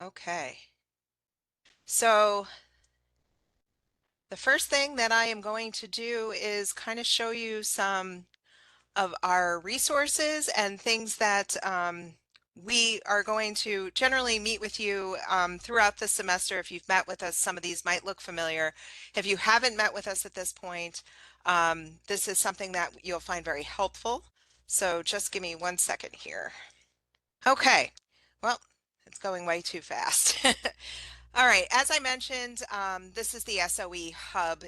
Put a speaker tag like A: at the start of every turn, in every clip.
A: Okay. So the first thing that I am going to do is kind of show you some of our resources and things that we are going to generally meet with you throughout the semester. If you've met with us, some of these might look familiar. If you haven't met with us at this point, this is something that you'll find very helpful. So just give me 1 second here. Okay. Well, it's going way too fast. All right, as I mentioned, this is the SoE Hub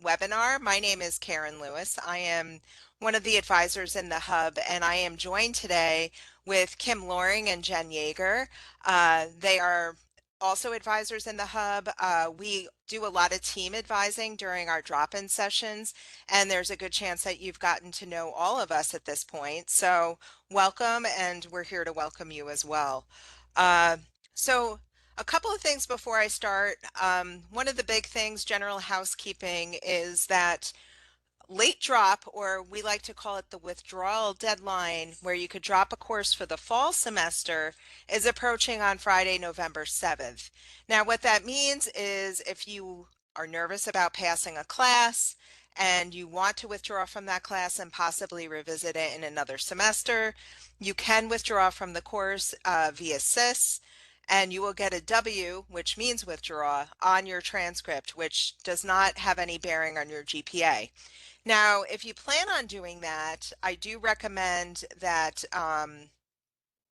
A: webinar. My name is Karen Lewis. I am one of the advisors in the Hub, and I am joined today with Kim Loring and Jen Yeager. They are also advisors in the Hub. We do a lot of team advising during our drop-in sessions, and there's a good chance that you've gotten to know all of us at this point. So welcome, and we're here to welcome you as well. Uh, so a couple of things before I start. One of the big things, general housekeeping, is that late drop, or we like to call it the withdrawal deadline, where you could drop a course for the fall semester, is approaching on Friday, November 7th. Now, what that means is if you are nervous about passing a class and you want to withdraw from that class and possibly revisit it in another semester, you can withdraw from the course via SIS, and you will get a W, which means withdraw, on your transcript, which does not have any bearing on your GPA. Now, if you plan on doing that, I do recommend that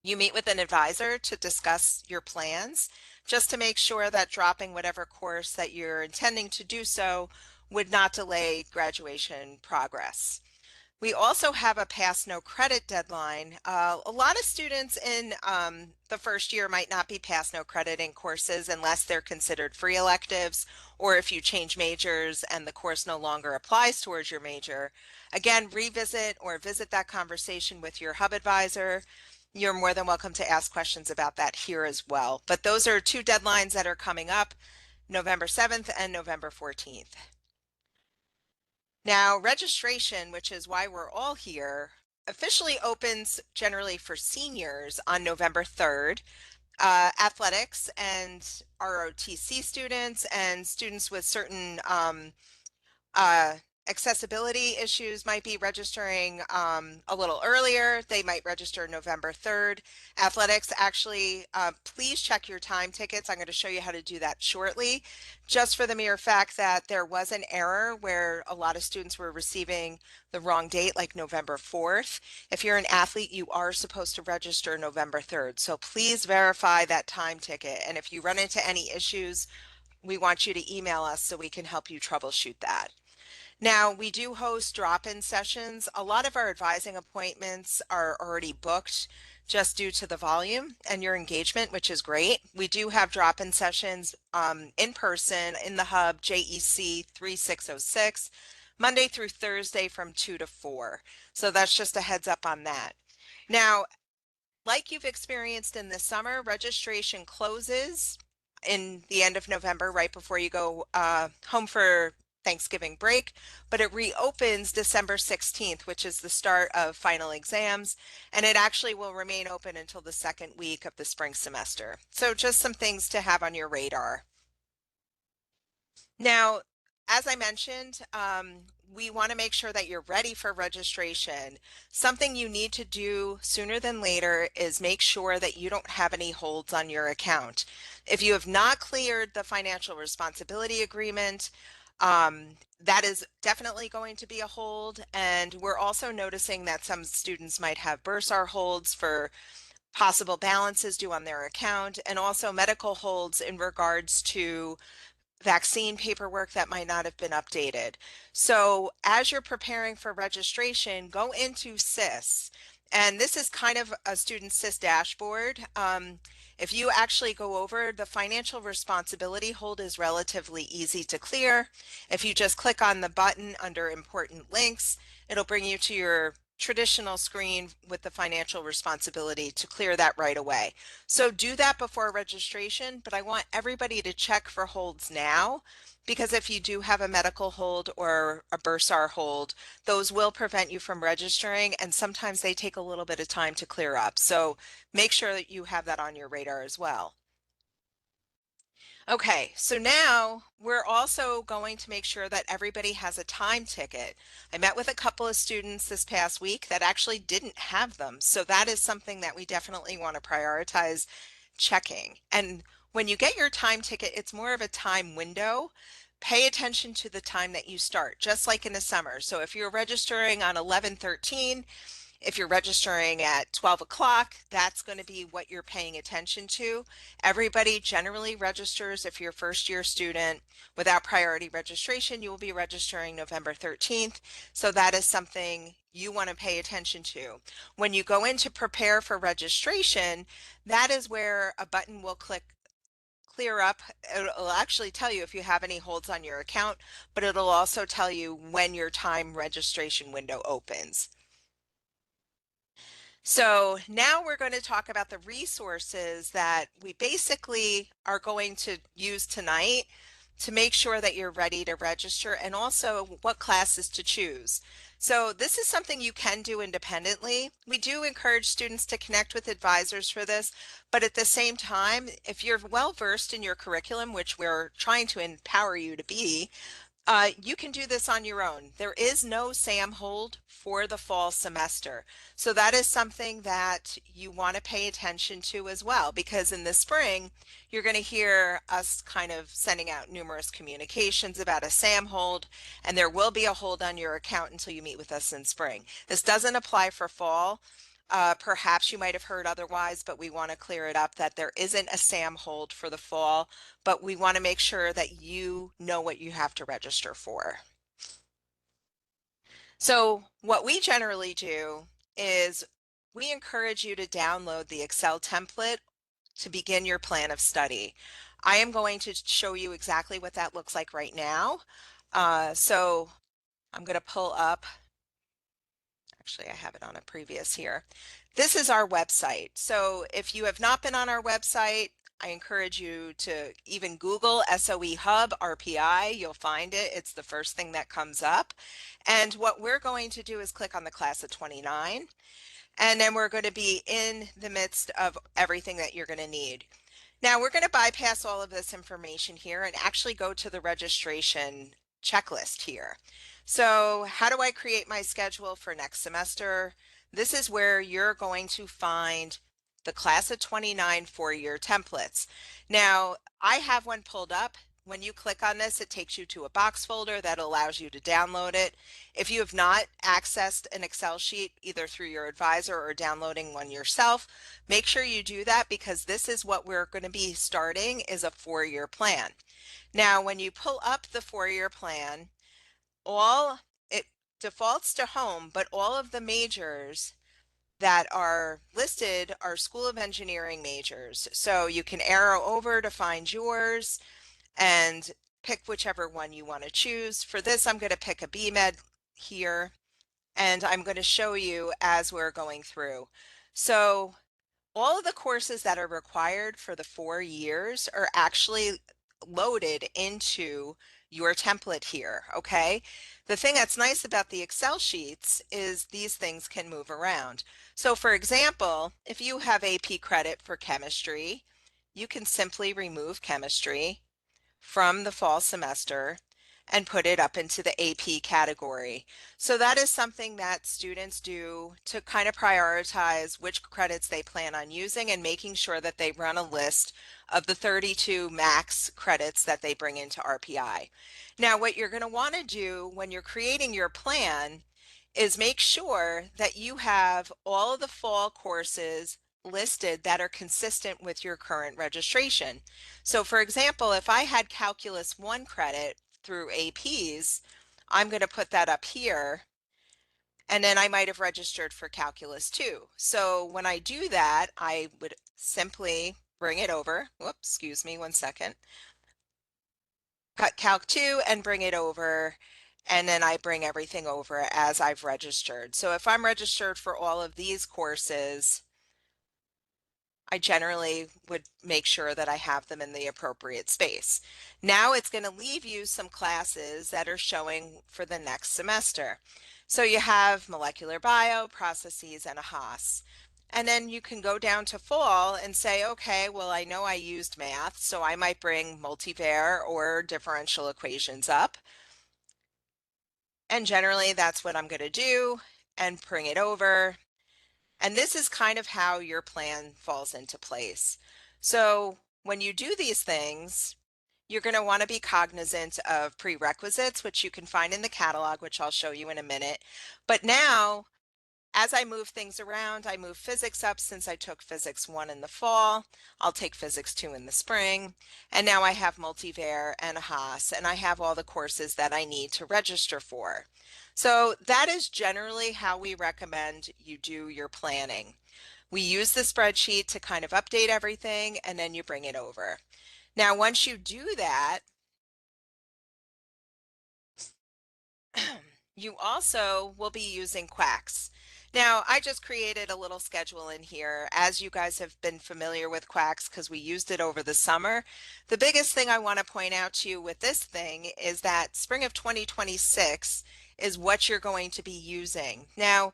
A: you meet with an advisor to discuss your plans, just to make sure that dropping whatever course that you're intending to do so would not delay graduation progress. We also have a pass no credit deadline. A lot of students in the first year might not be pass no credit in courses unless they're considered free electives, or if you change majors and the course no longer applies towards your major. Again, revisit or visit that conversation with your hub advisor. You're more than welcome to ask questions about that here as well. But those are two deadlines that are coming up, November 7th and November 14th. Now, registration, which is why we're all here, officially opens generally for seniors on November 3rd. Athletics and ROTC students and students with certain uh, accessibility issues might be registering a little earlier. They might register November 3rd. Athletics, actually, please check your time tickets. I'm going to show you how to do that shortly, just for the mere fact that there was an error where a lot of students were receiving the wrong date, like November 4th. If you're an athlete, you are supposed to register November 3rd. So please verify that time ticket. And if you run into any issues, we want you to email us so we can help you troubleshoot that. Now, we do host drop-in sessions. A lot of our advising appointments are already booked just due to the volume and your engagement, which is great. We do have drop-in sessions in person in the hub, JEC 3606, Monday through Thursday from 2 to 4. So that's just a heads up on that. Now, like you've experienced in the summer, registration closes in the end of November, right before you go home for Thanksgiving break, but it reopens December 16th, which is the start of final exams, and it actually will remain open until the second week of the spring semester. So just some things to have on your radar. Now, as I mentioned, we want to make sure that you're ready for registration. Something you need to do sooner than later is make sure that you don't have any holds on your account. If you have not cleared the financial responsibility agreement, that is definitely going to be a hold. And we're also noticing that some students might have bursar holds for possible balances due on their account, and also medical holds in regards to vaccine paperwork that might not have been updated. So as you're preparing for registration, go into SIS. And this is kind of a student SIS dashboard. If you actually go over, the financial responsibility hold is relatively easy to clear. If you just click on the button under important links, it'll bring you to your traditional screen with the financial responsibility to clear that right away. So do that before registration, but I want everybody to check for holds now, because if you do have a medical hold or a bursar hold, those will prevent you from registering, and sometimes they take a little bit of time to clear up. So make sure that you have that on your radar as well. Okay, so now we're also going to make sure that everybody has a time ticket. I met with a couple of students this past week that actually didn't have them. So that is something that we definitely want to prioritize checking. And when you get your time ticket, it's more of a time window. Pay attention to the time that you start, just like in the summer. So if you're registering on 11/13, if you're registering at 12 o'clock, that's going to be what you're paying attention to. Everybody generally registers if you're a first year student without priority registration, you will be registering November 13th. So that is something you want to pay attention to. When you go in to prepare for registration, that is where a button will click clear up. It'll actually tell you if you have any holds on your account, but it'll also tell you when your time registration window opens. So now we're going to talk about the resources that we basically are going to use tonight to make sure that you're ready to register, and also what classes to choose. So this is something you can do independently. We do encourage students to connect with advisors for this, but at the same time, if you're well versed in your curriculum, which we're trying to empower you to be, you can do this on your own. There is no SAM hold for the fall semester. So that is something that you want to pay attention to as well, because in the spring, you're going to hear us kind of sending out numerous communications about a SAM hold, and there will be a hold on your account until you meet with us in spring. This doesn't apply for fall. Perhaps you might have heard otherwise, but we want to clear it up that there isn't a SAM hold for the fall, but we want to make sure that you know what you have to register for. So what we generally do is we encourage you to download the Excel template to begin your plan of study. I am going to show you exactly what that looks like right now. So I'm going to pull up. Actually, I have it on a previous here. This is our website. So if you have not been on our website, I encourage you to even Google SoE Hub RPI. You'll find it. It's the first thing that comes up. And what we're going to do is click on the class of 29. And then we're going to be in the midst of everything that you're going to need. Now we're going to bypass all of this information here and actually go to the registration checklist here. So how do I create my schedule for next semester? This is where you're going to find the class of 29 four-year templates. Now I have one pulled up. When you click on this, it takes you to a box folder that allows you to download it. If you have not accessed an Excel sheet, either through your advisor or downloading one yourself, make sure you do that, because this is what we're going to be starting is a four-year plan. Now, when you pull up the four-year plan, it defaults to home, but all of the majors that are listed are School of Engineering majors. So you can arrow over to find yours and pick whichever one you want to choose. For this, I'm going to pick a BMed here, and I'm going to show you as we're going through. So all of the courses that are required for the 4 years are actually loaded into your template here, okay? The thing that's nice about the Excel sheets is these things can move around. So for example, if you have AP credit for chemistry, you can simply remove chemistry from the fall semester and put it up into the AP category. So that is something that students do to kind of prioritize which credits they plan on using, and making sure that they run a list of the 32 max credits that they bring into RPI. Now, what you're going to want to do when you're creating your plan is make sure that you have all of the fall courses listed that are consistent with your current registration. So for example, if I had Calculus 1 credit through APs, I'm going to put that up here, and then I might have registered for Calculus 2. So when I do that, I would simply bring it over. Whoops, excuse me one second. Cut Calc 2 and bring it over, and then I bring everything over as I've registered. So if I'm registered for all of these courses, I generally would make sure that I have them in the appropriate space. Now it's going to leave you some classes that are showing for the next semester. So you have molecular bio, processes, and a Haas. And then you can go down to fall and say, okay, well, I know I used math, so I might bring multivariate or differential equations up. And generally that's what I'm going to do and bring it over. And this is kind of how your plan falls into place. So when you do these things, you're going to want to be cognizant of prerequisites, which you can find in the catalog, which I'll show you in a minute. But now, as I move things around, I move physics up since I took physics 1 in the fall. I'll take physics 2 in the spring. And now I have multivar and Haas, and I have all the courses that I need to register for. So that is generally how we recommend you do your planning. We use the spreadsheet to kind of update everything, and then you bring it over. Now, once you do that, you also will be using Quacks. Now, I just created a little schedule in here. As you guys have been familiar with Quacks because we used it over the summer, the biggest thing I want to point out to you with this thing is that spring of 2026 is what you're going to be using. Now,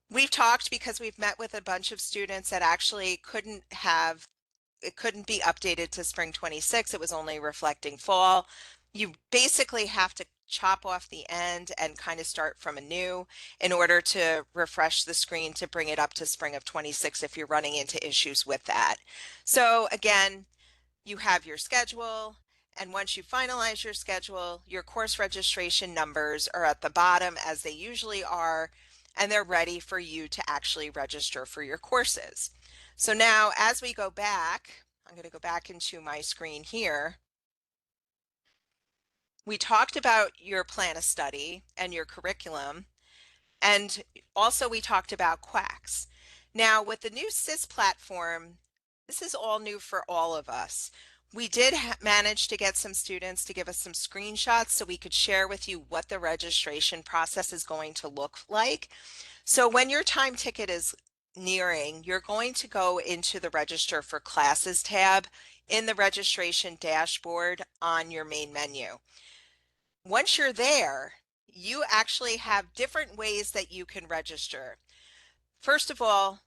A: we've talked because we've met with a bunch of students that actually it couldn't be updated to spring 26. It was only reflecting fall. You basically have to chop off the end and kind of start from anew in order to refresh the screen to bring it up to spring of 26 if you're running into issues with that. So again, you have your schedule, and once you finalize your schedule, your course registration numbers are at the bottom as they usually are, and they're ready for you to actually register for your courses. So now as we go back, I'm going to go back into my screen here. We talked about your plan of study and your curriculum, and also we talked about Quacks. Now with the new SIS platform, this is all new for all of us. We did manage to get some students to give us some screenshots so we could share with you what the registration process is going to look like. So when your time ticket is nearing, you're going to go into the Register for Classes tab in the registration dashboard on your main menu. Once you're there, you actually have different ways that you can register. First of all,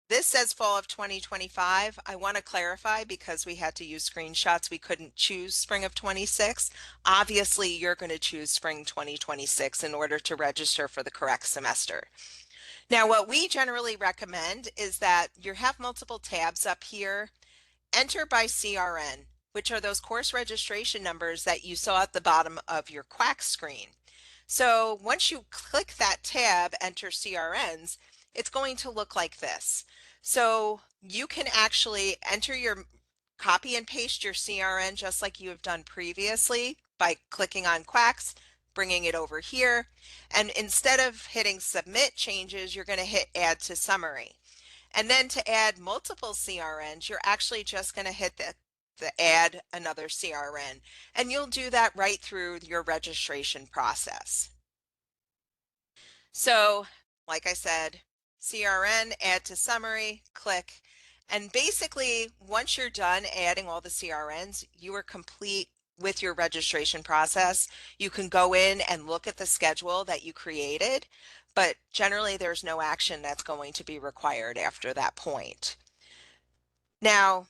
A: this says fall of 2025. I want to clarify because we had to use screenshots. We couldn't choose spring of 26. Obviously, you're going to choose spring 2026 in order to register for the correct semester. Now, what we generally recommend is that you have multiple tabs up here. Enter by CRN, which are those course registration numbers that you saw at the bottom of your Quack screen. So once you click that tab, enter CRNs, it's going to look like this. So you can actually copy and paste your CRN just like you have done previously by clicking on Quacks, bringing it over here. And instead of hitting submit changes, you're going to hit add to summary. And then to add multiple CRNs, you're actually just going to hit the add another CRN, and you'll do that right through your registration process. So, like I said, CRN, add to summary, click, and basically once you're done adding all the CRNs, you are complete with your registration process. You can go in and look at the schedule that you created, but generally there's no action that's going to be required after that point. Now,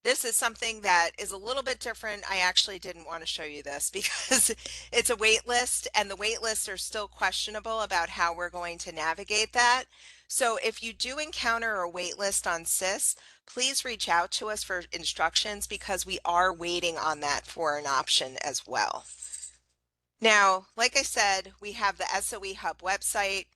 A: this is something that is a little bit different. I actually didn't want to show you this because it's a wait list, and the wait lists are still questionable about how we're going to navigate that. So if you do encounter a wait list on SIS, please reach out to us for instructions because we are waiting on that for an option as well. Now, like I said, we have the SOE Hub website.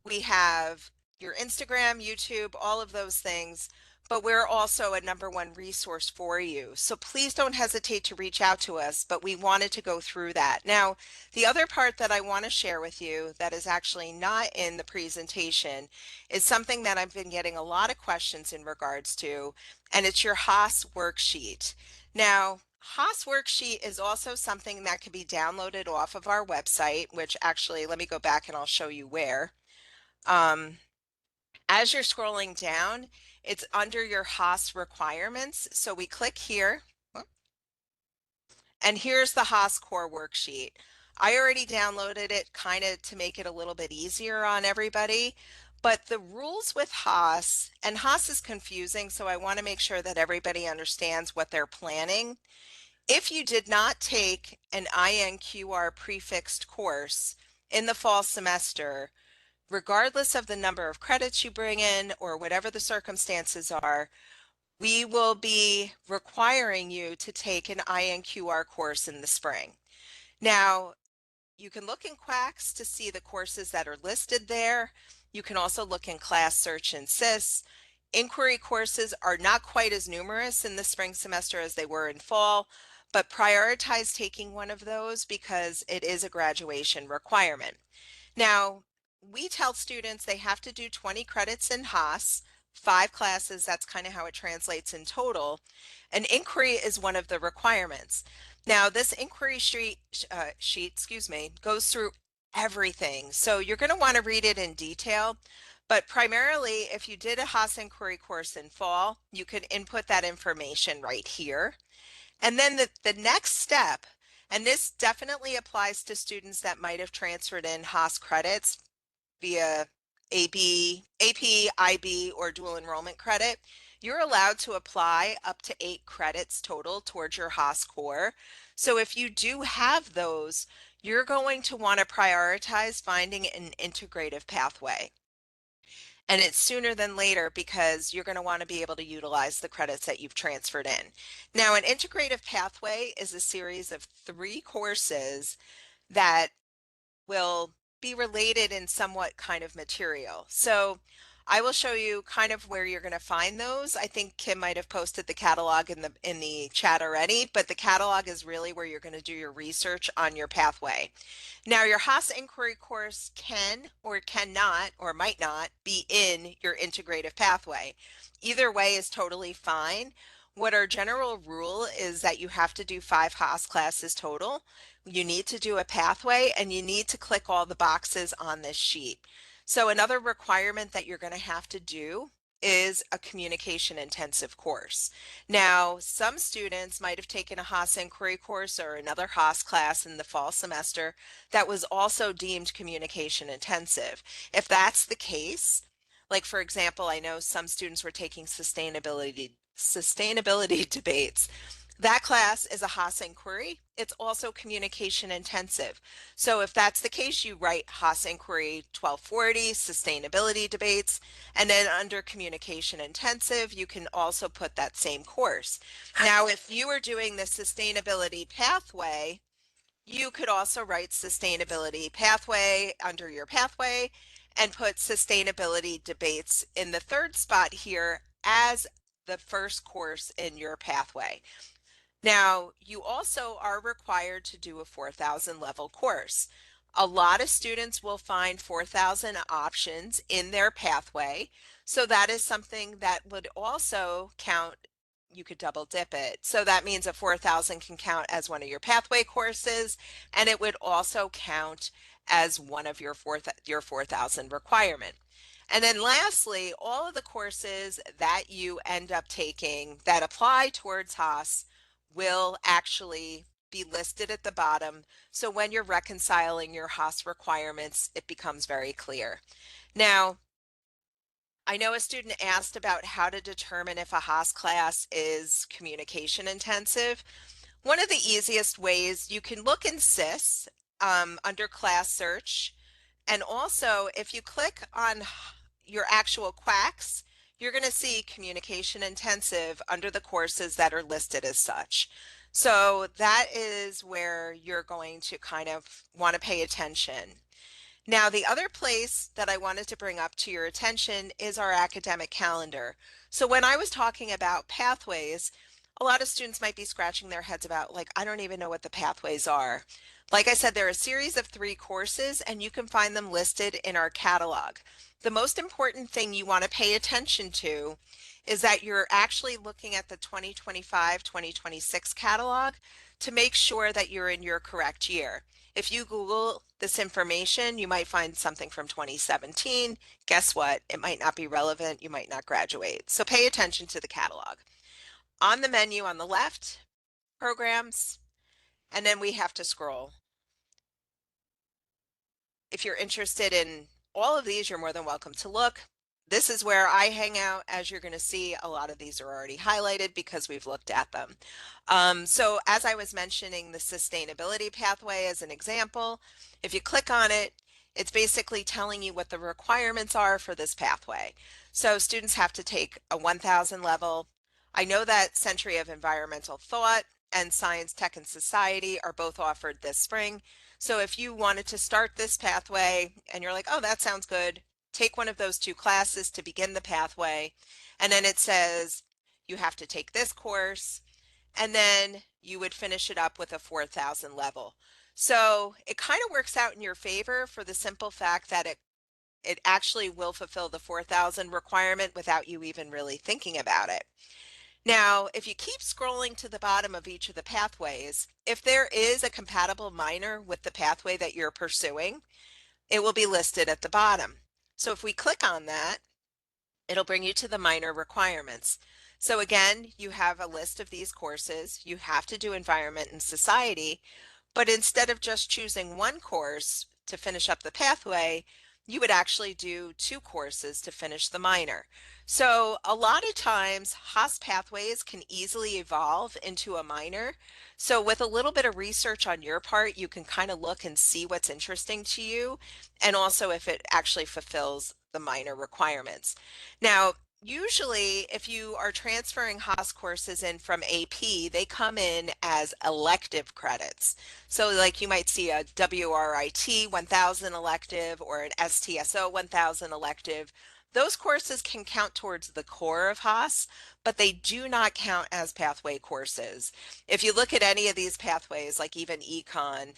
A: We have your Instagram, YouTube, all of those things, but we're also a #1 resource for you. So please don't hesitate to reach out to us, but we wanted to go through that. Now, the other part that I want to share with you that is actually not in the presentation is something that I've been getting a lot of questions in regards to, and it's your Haas worksheet. Now, Haas worksheet is also something that can be downloaded off of our website, which actually, let me go back and I'll show you where. Um, as you're scrolling down, it's under your Haas requirements. So we click here, and here's the Haas core worksheet. I already downloaded it kind of to make it a little bit easier on everybody, But the rules with Haas, and Haas is confusing, so I want to make sure that everybody understands what they're planning. If you did not take an INQR prefixed course in the fall semester, regardless of the number of credits you bring in or whatever the circumstances are, we will be requiring you to take an INQR course in the spring. Now, you can look in Quacks to see the courses that are listed there. You can also look in Class Search and SIS. Inquiry courses are not quite as numerous in the spring semester as they were in fall, but prioritize taking one of those because it is a graduation requirement. Now, we tell students they have to do 20 credits in Haas, 5 classes, that's kind of how it translates in total. An inquiry is one of the requirements. Now, this inquiry sheet, goes through everything. So you're going to want to read it in detail. But primarily, if you did a Haas inquiry course in fall, you could input that information right here. And then the next step, and this definitely applies to students that might have transferred in Haas credits via AP, IB, or dual enrollment credit, you're allowed to apply up to 8 credits total towards your Haas core. So if you do have those, you're going to want to prioritize finding an integrative pathway. And it's sooner than later because you're going to want to be able to utilize the credits that you've transferred in. Now, an integrative pathway is a series of 3 courses that will be related in somewhat kind of material. So I will show you kind of where you're going to find those. I think Kim might have posted the catalog in the chat already, but the catalog is really where you're going to do your research on your pathway. Now, your Haas inquiry course can or cannot or might not be in your integrative pathway. Either way is totally fine. What our general rule is that you have to do 5 Haas classes total. You need to do a pathway and you need to click all the boxes on this sheet. So another requirement that you're going to have to do is a communication intensive course. Now, some students might have taken a Haas inquiry course or another Haas class in the fall semester that was also deemed communication intensive. If that's the case, like for example, I know some students were taking sustainability debates. That class is a Haas inquiry. It's also communication intensive. So if that's the case, you write Haas inquiry 1240, sustainability debates, and then under communication intensive, you can also put that same course. Now, if you are doing the sustainability pathway, you could also write sustainability pathway under your pathway and put sustainability debates in the third spot here as the first course in your pathway. Now, you also are required to do a 4,000 level course. A lot of students will find 4,000 options in their pathway. So that is something that would also count. You could double dip it. So that means a 4,000 can count as one of your pathway courses, and it would also count as one of your 4,000 requirement. And then lastly, all of the courses that you end up taking that apply towards Haas will actually be listed at the bottom. So when you're reconciling your Haas requirements, it becomes very clear. Now, I know a student asked about how to determine if a Haas class is communication intensive. One of the easiest ways, you can look in SIS under class search. And also, if you click on your actual quacks, you're going to see communication intensive under the courses that are listed as such. So that is where you're going to kind of want to pay attention. Now, the other place that I wanted to bring up to your attention is our academic calendar. So when I was talking about pathways, a lot of students might be scratching their heads about, like, I don't even know what the pathways are. Like I said, they're a series of 3 courses and you can find them listed in our catalog. The most important thing you want to pay attention to is that you're actually looking at the 2025-2026 catalog to make sure that you're in your correct year. If you Google this information, you might find something from 2017. Guess what? It might not be relevant. You might not graduate. So pay attention to the catalog. On the menu on the left, programs, and then we have to scroll. If you're interested in all of these, you're more than welcome to look. This is where I hang out. As you're going to see, a lot of these are already highlighted because we've looked at them. So as I was mentioning the sustainability pathway as an example, if you click on it, it's basically telling you what the requirements are for this pathway. So students have to take a 1000 level. I know that Century of Environmental Thought and Science, Tech, and Society are both offered this spring. So if you wanted to start this pathway and you're like, oh, that sounds good, take one of those two classes to begin the pathway. And then it says you have to take this course, and then you would finish it up with a 4000 level. So it kind of works out in your favor for the simple fact that it actually will fulfill the 4000 requirement without you even really thinking about it. Now, if you keep scrolling to the bottom of each of the pathways, if there is a compatible minor with the pathway that you're pursuing, it will be listed at the bottom. So if we click on that, it'll bring you to the minor requirements. So again, you have a list of these courses. You have to do environment and society, but instead of just choosing one course to finish up the pathway, you would actually do two courses to finish the minor. So a lot of times Haas pathways can easily evolve into a minor. So with a little bit of research on your part, you can kind of look and see what's interesting to you and also if it actually fulfills the minor requirements. Now, usually, if you are transferring Haas courses in from AP, they come in as elective credits. So like you might see a WRIT 1000 elective or an STSO 1000 elective. Those courses can count towards the core of Haas, but they do not count as pathway courses. If you look at any of these pathways, like even econ,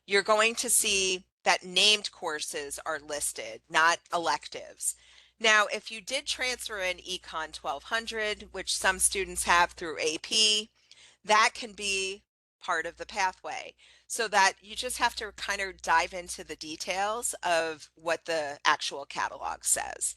A: you're going to see that named courses are listed, not electives. Now, if you did transfer in Econ 1200, which some students have through AP, that can be part of the pathway. So that you just have to kind of dive into the details of what the actual catalog says.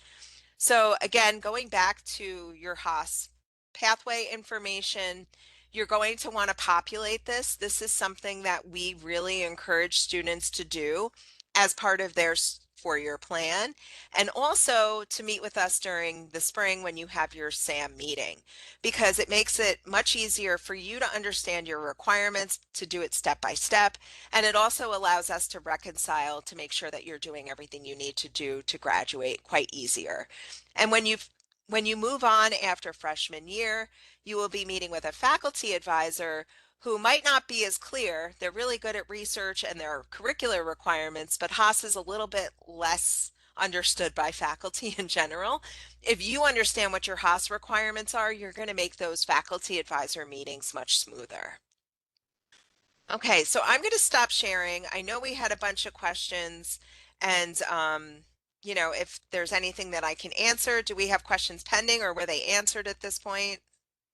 A: So again, going back to your Haas pathway information, you're going to want to populate this. This is something that we really encourage students to do as part of their 4-year plan, and also to meet with us during the spring when you have your SAM meeting, because it makes it much easier for you to understand your requirements, to do it step by step, and it also allows us to reconcile to make sure that you're doing everything you need to do to graduate quite easier. And when you move on after freshman year, you will be meeting with a faculty advisor who might not be as clear. They're really good at research and their curricular requirements, but Haas is a little bit less understood by faculty in general. If you understand what your Haas requirements are, you're going to make those faculty advisor meetings much smoother. Okay, so I'm going to stop sharing. I know we had a bunch of questions, and if there's anything that I can answer, do we have questions pending or were they answered at this point?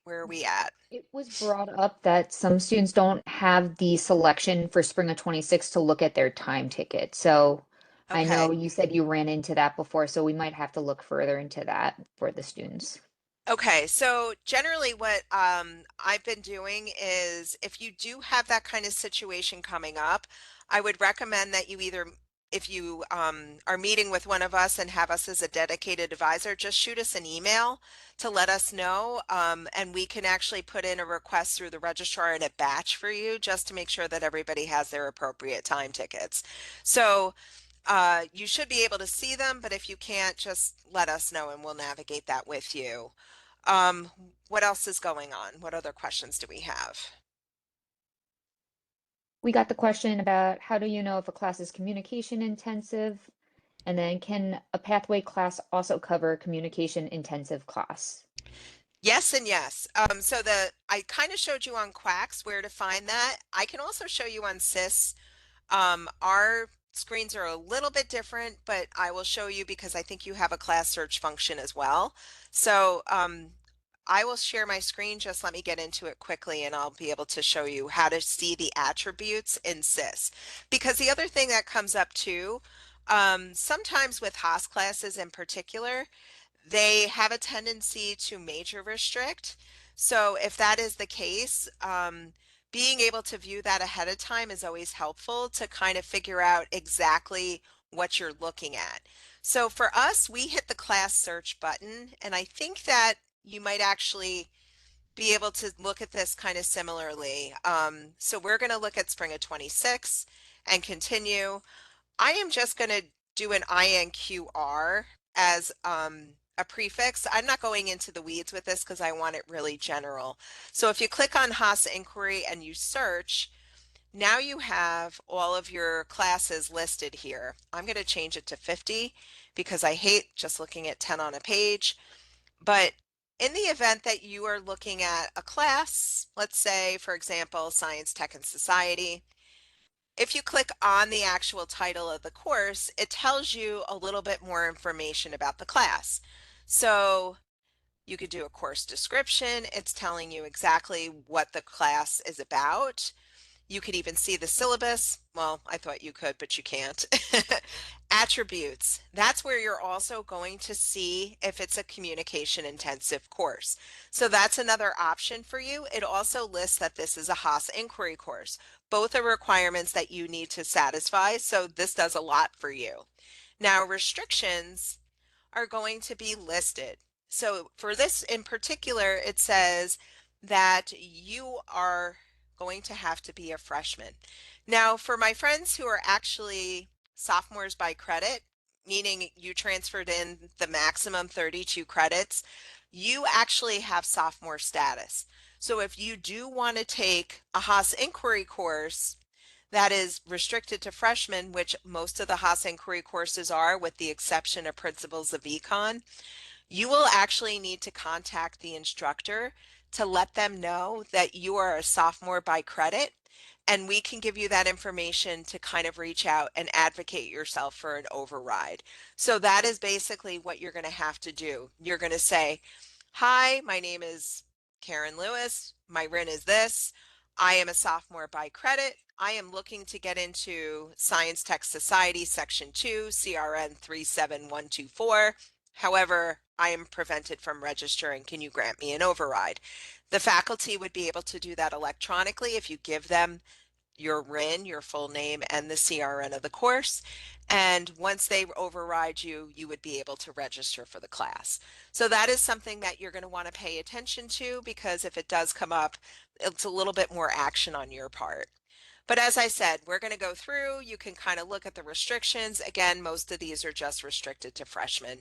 A: Where are we at?
B: It was brought up that some students don't have the selection for spring of 26 to look at their time ticket. So I know
A: Okay.
B: you said you ran into that before, so we might have to look further into that for the students.
A: Okay, so generally what I've been doing is if you do have that kind of situation coming up, I would recommend that you either, if you are meeting with one of us and have us as a dedicated advisor, just shoot us an email to let us know, and we can actually put in a request through the registrar in a batch for you just to make sure that everybody has their appropriate time tickets. So you should be able to see them, but if you can't, just let us know and we'll navigate that with you. Um, what else is going on? What other questions do we have?
B: We got the question about how do you know if a class is communication intensive? And then can a pathway class also cover communication intensive class?
A: Yes and yes. So I kind of showed you on Quacks where to find that. I can also show you on SIS. Our screens are a little bit different, but I will show you because I think you have a class search function as well. So I will share my screen. Just let me get into it quickly and I'll be able to show you how to see the attributes in SIS. Because the other thing that comes up too, sometimes with Haas classes in particular, they have a tendency to major restrict. So if that is the case, being able to view that ahead of time is always helpful to kind of figure out exactly what you're looking at. So for us, we hit the class search button, and I think that you might actually be able to look at this kind of similarly. So we're going to look at spring of 26 and continue. I am just going to do an INQR as a prefix. I'm not going into the weeds with this because I want it really general. So if you click on Haas Inquiry and you search, now you have all of your classes listed here. I'm going to change it to 50 because I hate just looking at 10 on a page. But in the event that you are looking at a class, let's say, for example, Science, Tech, and Society, if you click on the actual title of the course, it tells you a little bit more information about the class. So you could do a course description. It's telling you exactly what the class is about. You could even see the syllabus. Well, I thought you could, but you can't. Attributes. That's where you're also going to see if it's a communication intensive course. So that's another option for you. It also lists that this is a Haas inquiry course. Both are requirements that you need to satisfy. So this does a lot for you. Now, restrictions are going to be listed. So for this in particular, it says that you are going to have to be a freshman. Now, for my friends who are actually sophomores by credit, meaning you transferred in the maximum 32 credits, you actually have sophomore status. So if you do want to take a Haas inquiry course, that is restricted to freshmen, which most of the Haas inquiry courses are, with the exception of Principles of Econ, you will actually need to contact the instructor to let them know that you are a sophomore by credit, and we can give you that information to kind of reach out and advocate yourself for an override. So that is basically what you're going to have to do. You're going to say, hi, my name is Karen Lewis. My RIN is this. I am a sophomore by credit. I am looking to get into Science Tech Society Section 2, CRN 37124. However, I am prevented from registering. Can you grant me an override? The faculty would be able to do that electronically if you give them your RIN, your full name, and the CRN of the course. And once they override you, you would be able to register for the class. So that is something that you're going to want to pay attention to, because if it does come up, it's a little bit more action on your part. But as I said, we're going to go through. You can kind of look at the restrictions. Again, most of these are just restricted to freshmen.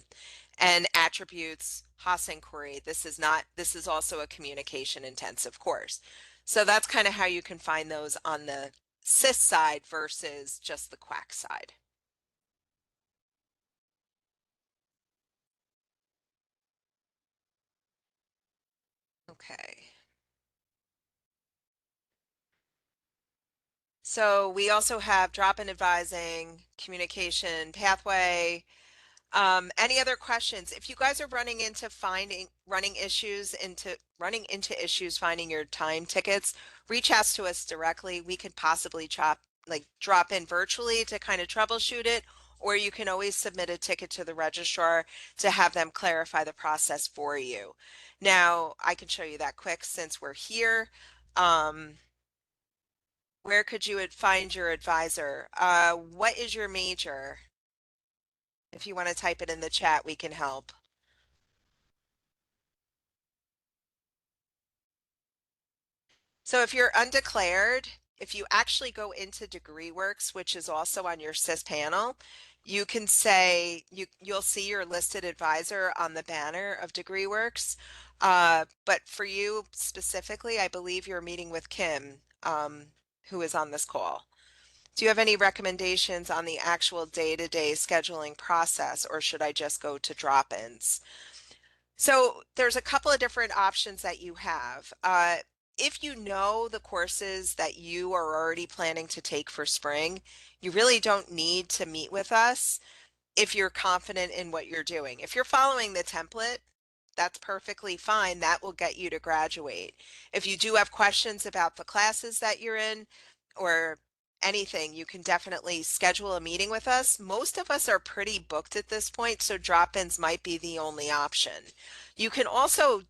A: And attributes, Haas inquiry, this is not, this is also a communication intensive course. So that's kind of how you can find those on the CIS side versus just the quack side. Okay. So we also have drop-in advising, communication pathway. Any other questions? If you guys are running into issues finding your time tickets, reach out to us directly. We could possibly drop in virtually to kind of troubleshoot it, or you can always submit a ticket to the registrar to have them clarify the process for you. Now, I can show you that quick since we're here. Um, where could you find your advisor? What is your major? If you want to type it in the chat, we can help. So if you're undeclared, if you actually go into DegreeWorks, which is also on your CIS panel, you can say you'll see your listed advisor on the banner of DegreeWorks. But for you specifically, I believe you're meeting with Kim, who is on this call. Do you have any recommendations on the actual day-to-day scheduling process, or should I just go to drop-ins? So there's a couple of different options that you have. If you know the courses that you are already planning to take for spring, you really don't need to meet with us if you're confident in what you're doing. If you're following the template, that's perfectly fine. That will get you to graduate. If you do have questions about the classes that you're in or anything, you can definitely schedule a meeting with us. Most of us are pretty booked at this point, so drop-ins might be the only option. You can also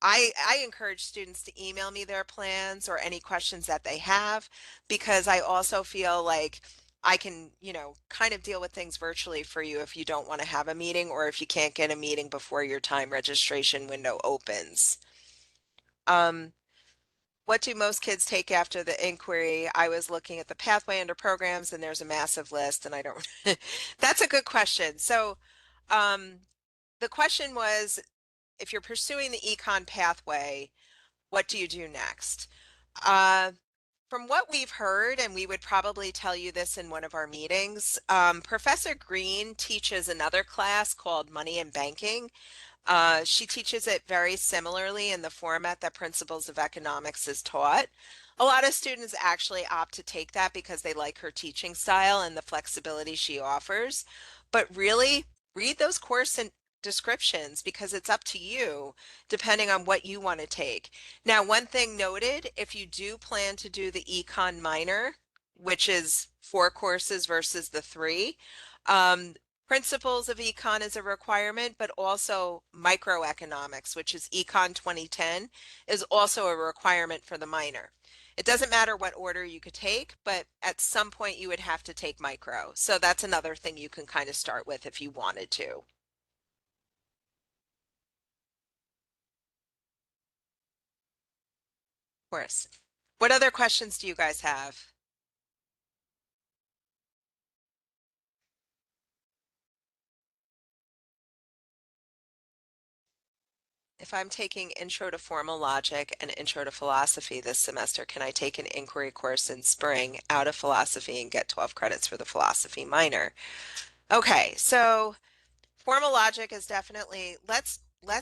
A: I encourage students to email me their plans or any questions that they have, because I also feel like I can, kind of deal with things virtually for you if you don't want to have a meeting or if you can't get a meeting before your time registration window opens. Um, what do most kids take after the inquiry? I was looking at the pathway under programs and there's a massive list and I don't, that's a good question. So, um, the question was, if you're pursuing the econ pathway, what do you do next? Uh, from what we've heard, and we would probably tell you this in one of our meetings, Professor Green teaches another class called Money and Banking. She teaches it very similarly in the format that Principles of Economics is taught. A lot of students actually opt to take that because they like her teaching style and the flexibility she offers. But really, read those course and descriptions because it's up to you depending on what you want to take. Now, one thing noted, if you do plan to do the econ minor, which is 4 courses versus the 3, um, Principles of Econ is a requirement, but also microeconomics, which is Econ 2010, is also a requirement for the minor. It doesn't matter what order you could take, but at some point you would have to take micro. So that's another thing you can kind of start with if you wanted to. Of course. What other questions do you guys have? If I'm taking Intro to Formal Logic and Intro to Philosophy this semester, can I take an inquiry course in spring out of philosophy and get 12 credits for the philosophy minor? Okay, so formal logic is definitely, let's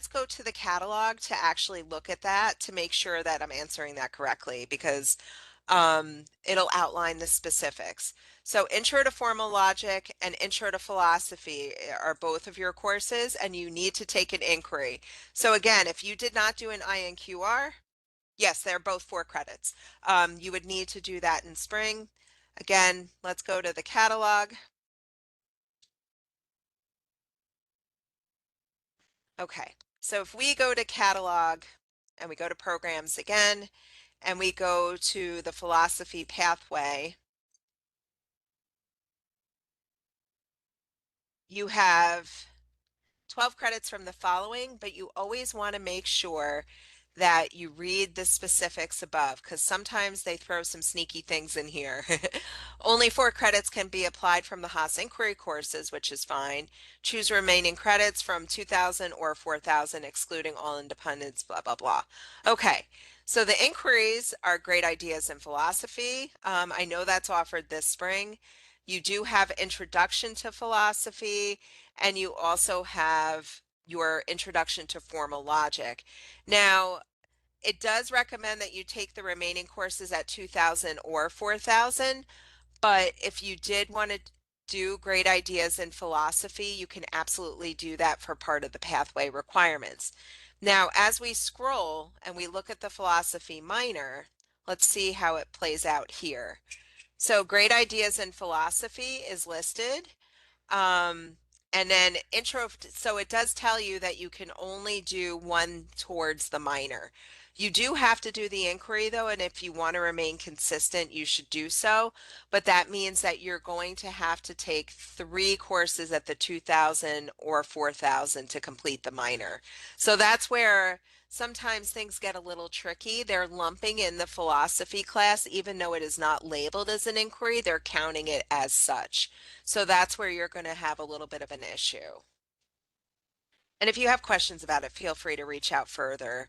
A: go to the catalog to actually look at that to make sure that I'm answering that correctly because it'll outline the specifics. So Intro to Formal Logic and Intro to Philosophy are both of your courses and you need to take an inquiry. So again, if you did not do an INQR, yes, they're both 4 credits. You would need to do that in spring. Again, let's go to the catalog. Okay, so if we go to catalog and we go to programs again, and we go to the philosophy pathway, you have 12 credits from the following, but you always want to make sure that you read the specifics above because sometimes they throw some sneaky things in here. Only 4 credits can be applied from the Haas inquiry courses, which is fine. Choose remaining credits from 2000 or 4000, excluding all independents, blah, blah, blah. Okay, so the inquiries are great ideas in philosophy. I know that's offered this spring. You do have introduction to philosophy and you also have your introduction to formal logic. Now, it does recommend that you take the remaining courses at 2000 or 4000, but if you did want to do great ideas in philosophy, you can absolutely do that for part of the pathway requirements. Now, as we scroll and we look at the philosophy minor, let's see how it plays out here. So, great ideas in philosophy is listed. Um, and then intro, so it does tell you that you can only do one towards the minor. You do have to do the inquiry though, and if you want to remain consistent, you should do so. But that means that you're going to have to take 3 courses at the 2000 or 4000 to complete the minor. So that's where sometimes things get a little tricky. They're lumping in the philosophy class, even though it is not labeled as an inquiry, they're counting it as such. So that's where you're going to have a little bit of an issue. And if you have questions about it, feel free to reach out further.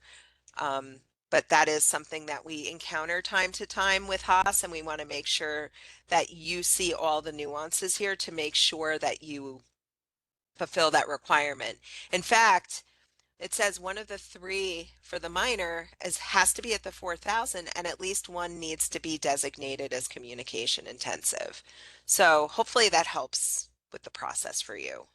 A: Um, but that is something that we encounter time to time with Haas, and we want to make sure that you see all the nuances here to make sure that you fulfill that requirement. In fact, it says one of the 3 for the minor has to be at the 4000 and at least one needs to be designated as communication intensive. So hopefully that helps with the process for you.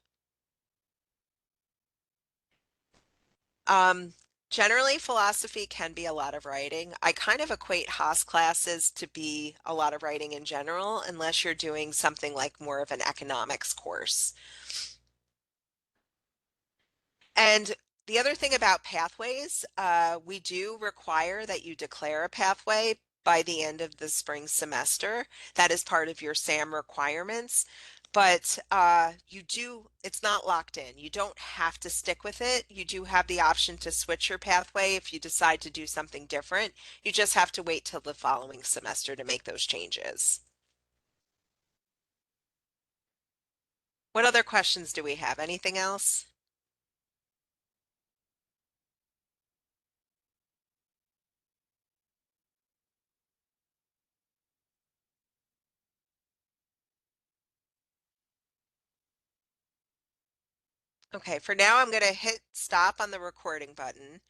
A: Um, Generally, philosophy can be a lot of writing. I kind of equate Haas classes to be a lot of writing in general, unless you're doing something like more of an economics course. And the other thing about pathways, we do require that you declare a pathway by the end of the spring semester. That is part of your SAM requirements. But it's not locked in. You don't have to stick with it. You do have the option to switch your pathway if you decide to do something different. You just have to wait till the following semester to make those changes. What other questions do we have? Anything else? Okay, for now I'm going to hit stop on the recording button.